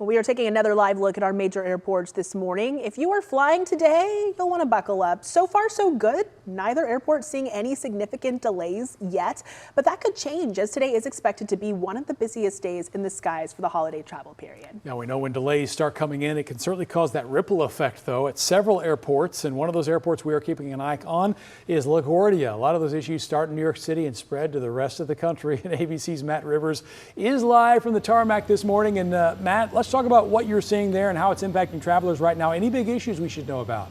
We are taking another live look at our major airports this morning. If you are flying today, you'll want to buckle up. So far, so good. Neither airport seeing any significant delays yet, but that could change as today is expected to be one of the busiest days in the skies for the holiday travel period. Now we know when delays start coming in, it can certainly cause that ripple effect though at several airports, and one of those airports we are keeping an eye on is LaGuardia. A lot of those issues start in New York City and spread to the rest of the country. And ABC's Matt Rivers is live from the tarmac this morning. And Matt, let's talk about what you're seeing there and how it's impacting travelers right now. Any big issues we should know about?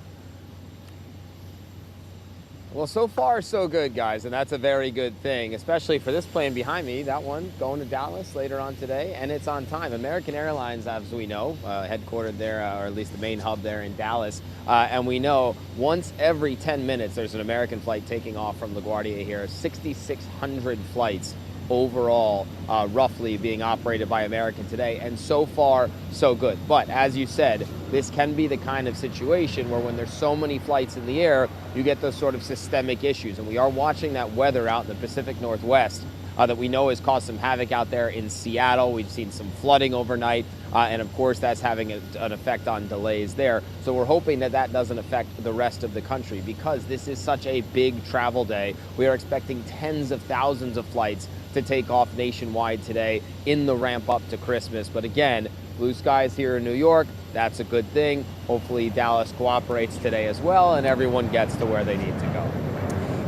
Well, so far so good, guys, and that's a very good thing, especially for this plane behind me, that one going to Dallas later on today, and it's on time. American Airlines, as we know, headquartered there, or at least the main hub there in Dallas, and we know once every 10 minutes there's an American flight taking off from LaGuardia here. 6,600 flights overall roughly being operated by American today, and so far so good. But as you said, this can be the kind of situation where when there's so many flights in the air, you get those sort of systemic issues, and we are watching that weather out in the Pacific Northwest that we know has caused some havoc out there in Seattle. We've seen some flooding overnight, and of course that's having an effect on delays there. So we're hoping that that doesn't affect the rest of the country, because this is such a big travel day. We are expecting tens of thousands of flights to take off nationwide today in the ramp up to Christmas. But again, blue skies here in New York, that's a good thing. Hopefully Dallas cooperates today as well and everyone gets to where they need to go.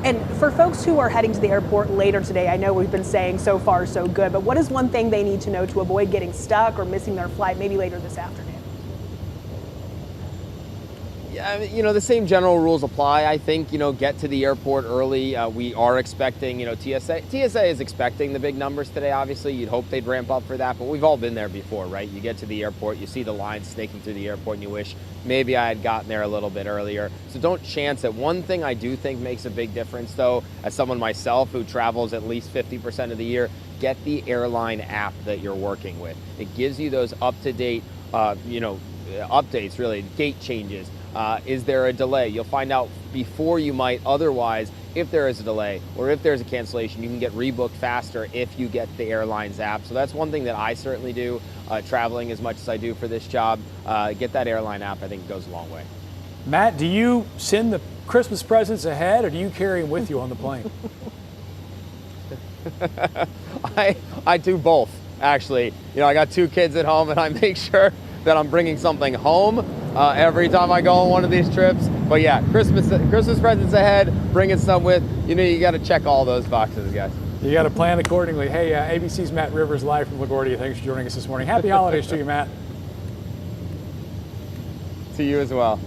And for folks who are heading to the airport later today, I know we've been saying so far so good, but what is one thing they need to know to avoid getting stuck or missing their flight maybe later this afternoon? Yeah, you know, the same general rules apply. I think, you know, get to the airport early. We are expecting, you know, TSA is expecting the big numbers today, obviously. You'd hope they'd ramp up for that, but we've all been there before, right? You get to the airport, you see the line snaking through the airport, and you wish maybe I had gotten there a little bit earlier. So don't chance it. One thing I do think makes a big difference, though, as someone myself who travels at least 50% of the year, get the airline app that you're working with. It gives you those up-to-date, updates, really, gate changes. Is there a delay? You'll find out before you might otherwise if there is a delay or if there's a cancellation. You can get rebooked faster if you get the airline's app. So that's one thing that I certainly do, traveling as much as I do for this job. Get that airline app. I think it goes a long way. Matt, do you send the Christmas presents ahead or do you carry them with you on the plane? I do both, actually. You know, I got 2 kids at home and I make sure that I'm bringing something home every time I go on one of these trips. But yeah, Christmas presents ahead, bringing some with. You know, you got to check all those boxes, guys. You got to plan accordingly. Hey, ABC's Matt Rivers live from LaGuardia. Thanks for joining us this morning. Happy holidays to you, Matt. To you as well.